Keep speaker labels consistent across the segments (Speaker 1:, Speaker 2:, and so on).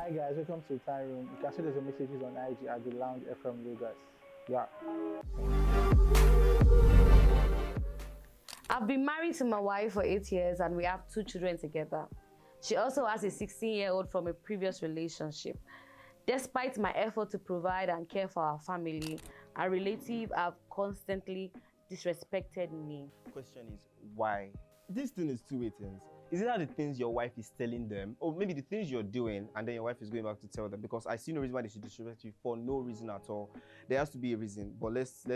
Speaker 1: Hi guys, welcome to Time Room. You can see there's a messages on IG at the LoungeFMLagos. Yeah.
Speaker 2: I've been married to my wife for 8 years and we have 2 children together. She also has a 16-year-old from a previous relationship. Despite my effort to provide and care for our family, our relatives have constantly disrespected me.
Speaker 3: The question is, why? This thing is two-way things. Is it that the things your wife is telling them, or maybe the things you're doing, and then your wife is going back to tell them? Because I see no reason why they should disrespect you for no reason at all. There has to be a reason, but let's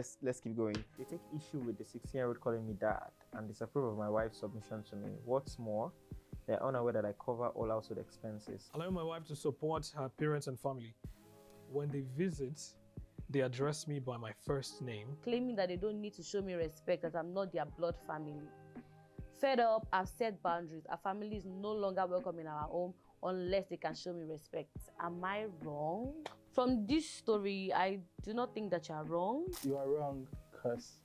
Speaker 3: keep going.
Speaker 4: They take issue with the 16-year-old calling me dad and disapprove of my wife's submission to me. What's more, they're unaware that I cover all household expenses.
Speaker 5: Allow my wife to support her parents and family. When they visit, they address me by my first name.
Speaker 2: Claiming that they don't need to show me respect, that I'm not their blood family. Fed up, I've set boundaries. Our family is no longer welcome in our home unless they can show me respect. Am I wrong? From this story, I do not think that you are wrong.
Speaker 1: You are wrong, because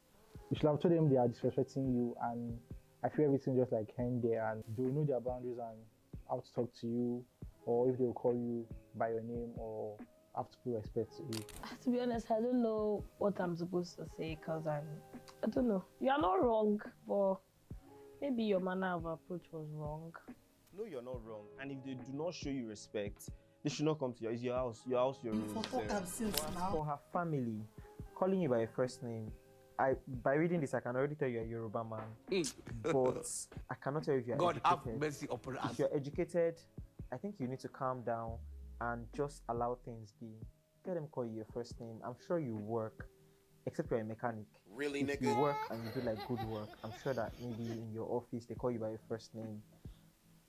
Speaker 1: you should have told them they are disrespecting you, and I feel everything just like end there, and they will know their boundaries and how to talk to you, or if they will call you by your name, or have to pay respect to you.
Speaker 6: To be honest, I don't know what I'm supposed to say, because I don't know. You are not wrong, but maybe your manner of approach was wrong.
Speaker 3: No, you're not wrong. And if they do not show you respect, they should not come to it's your house, your room.
Speaker 4: For her family, calling you by your first name, by reading this, I can already tell you're a Yoruba man. But I cannot tell you if you're educated.
Speaker 7: God have mercy upon us.
Speaker 4: If you're educated, I think you need to calm down and just allow things be. Let them call you your first name. I'm sure you work, except you're a mechanic.
Speaker 7: Really,
Speaker 4: if
Speaker 7: nigga?
Speaker 4: you work and you do like good work, I'm sure that maybe in your office they call you by your first name.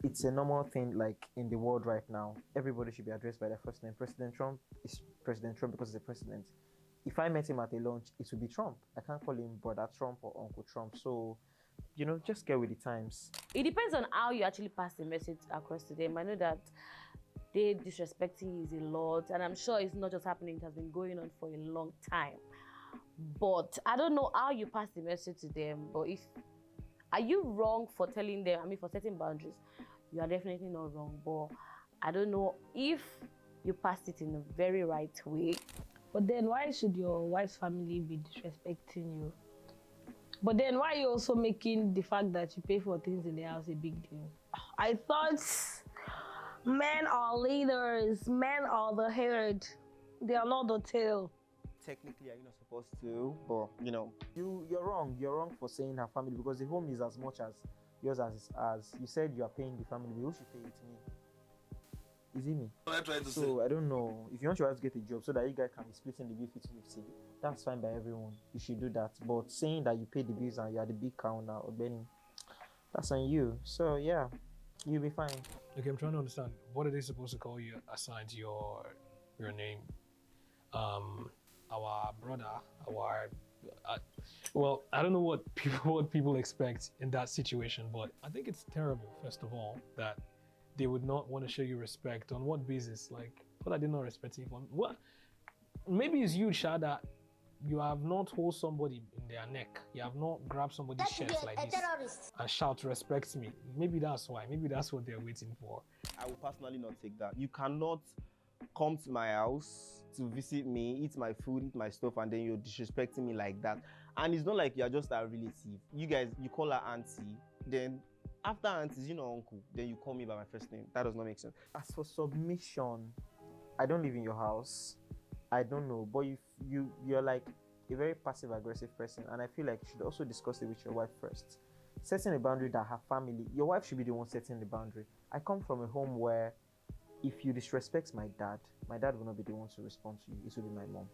Speaker 4: It's a normal thing like in the world right now. Everybody should be addressed by their first name. President Trump is President Trump because he's the president. If I met him at a lunch, it would be Trump. I can't call him Brother Trump or Uncle Trump. So, just get with the times.
Speaker 2: It depends on how you actually pass the message across to them. I know that they disrespecting you is a lot, and I'm sure it's not just happening, it has been going on for a long time. But I don't know how you pass the message to them. But are you wrong for telling them, for setting boundaries? You are definitely not wrong. But I don't know if you passed it in a very right way.
Speaker 6: But then why should your wife's family be disrespecting you? But then why are you also making the fact that you pay for things in the house a big deal? I thought men are leaders, men are the head, they are not the tail.
Speaker 3: Technically, you're not supposed to, but
Speaker 4: You're wrong. You're wrong for saying her family, because the home is as much as yours as you said you are paying the family. Who should pay it? Me. Is it me? So I don't know. If you want your wife to get a job so that you guys can be splitting the bill 50-50, that's fine by everyone. You should do that. But saying that you pay the bills and you are the big cow now, or Benny, that's on you. So yeah, you'll be fine.
Speaker 5: Okay, I'm trying to understand. What are they supposed to call you aside your name? Our brother, well, I don't know what people expect in that situation, but I think it's terrible, first of all, that they would not want to show you respect. On what basis? Like, what are they not respecting for? What? Maybe it's you, Sha, that you have not hold somebody in their neck. You have not grabbed somebody's chest like this and shout, respect me. Maybe that's why. Maybe that's what they're waiting for.
Speaker 3: I will personally not take that. You cannot come to my house to visit me, eat my food, eat my stuff, and then you're disrespecting me like that. And it's not like you're just a relative. You guys, you call her auntie, then after aunties, uncle, then you call me by my first name. That does not make sense.
Speaker 4: As for submission, I don't live in your house. I don't know, but if you're like a very passive-aggressive person, and I feel like you should also discuss it with your wife first. Setting a boundary that her family, your wife should be the one setting the boundary. I come from a home where if you disrespect my dad will not be the one to respond to you. It will be my mom.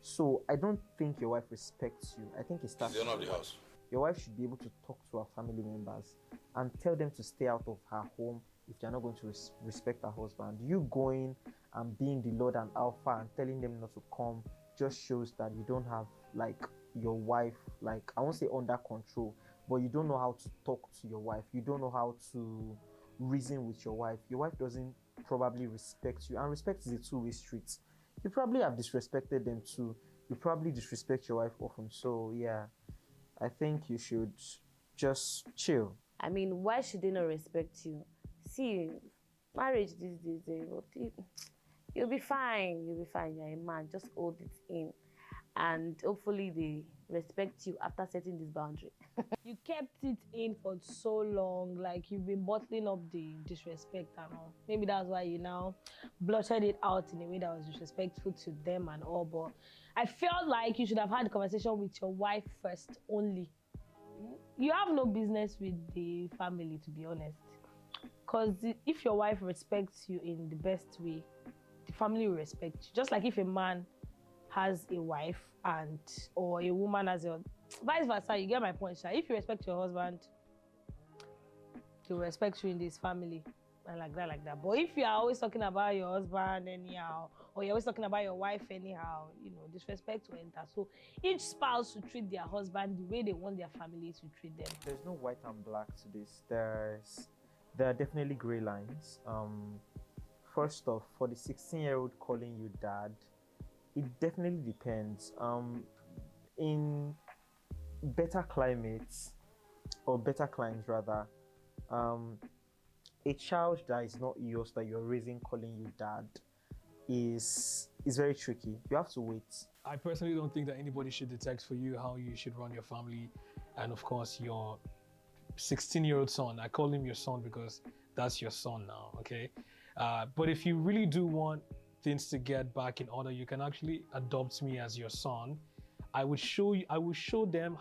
Speaker 4: So I don't think your wife respects you. I think it starts with the house. Your wife should be able to talk to her family members and tell them to stay out of her home if they're not going to respect her husband. You going and being the Lord and Alpha and telling them not to come just shows that you don't have your wife, I won't say under control, but you don't know how to talk to your wife. You don't know how to reason with your wife. Your wife doesn't probably respect you, and respect is a two-way street. You probably have disrespected them too. You probably disrespect your wife often. So yeah, I think you should just chill.
Speaker 2: Why should they not respect you? See, Marriage these days, you'll be fine. You'll be fine. You're a man. Just hold it in. And hopefully they respect you after setting this boundary.
Speaker 6: You kept it in for so long, like you've been bottling up the disrespect and all. Maybe that's why you now blotted it out in a way that was disrespectful to them and all. But I felt like you should have had a conversation with your wife first only. You have no business with the family, to be honest. Because if your wife respects you in the best way, the family will respect you. Just like if a man has a wife or a woman has a vice versa, you get my point, Sha. If you respect your husband, he will respect you in this family and like that. But if you are always talking about your husband anyhow, or you're always talking about your wife anyhow, disrespect will enter. So each spouse should treat their husband the way they want their family to treat them.
Speaker 4: There's no white and black to this. There are definitely gray lines. First off, for the 16-year-old calling you dad, it definitely depends. In better climates, or better climes rather, a child that is not yours, that you're raising, calling you dad, is very tricky. You have to wait.
Speaker 5: I personally don't think that anybody should detect for you how you should run your family. And of course, your 16-year-old son, I call him your son because that's your son now, okay? But if you really do want things to get back in order, you can actually adopt me as your son. I will show them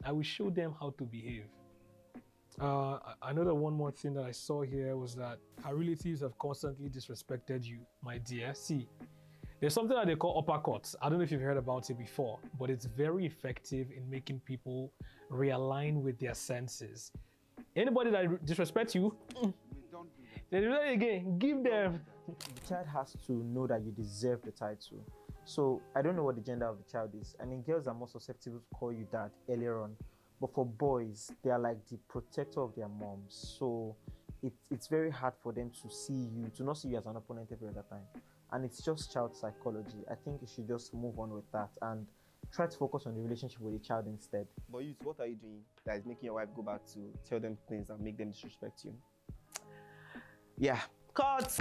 Speaker 5: how to behave. I know that one more thing that I saw here was that her relatives have constantly disrespected you, my dear. See, there's something that they call uppercuts. I don't know if you've heard about it before, but it's very effective in making people realign with their senses. Anybody that disrespects you, they do that again. Give them.
Speaker 4: The child has to know that you deserve the title. So I don't know what the gender of the child is. I mean, girls are more susceptible to call you dad earlier on. But for boys, they are like the protector of their moms. So it's very hard for them to not see you as an opponent every other time. And it's just child psychology. I think you should just move on with that and try to focus on the relationship with the child instead.
Speaker 3: But you, what are you doing that is making your wife go back to tell them things that make them disrespect you? Yeah. Cut!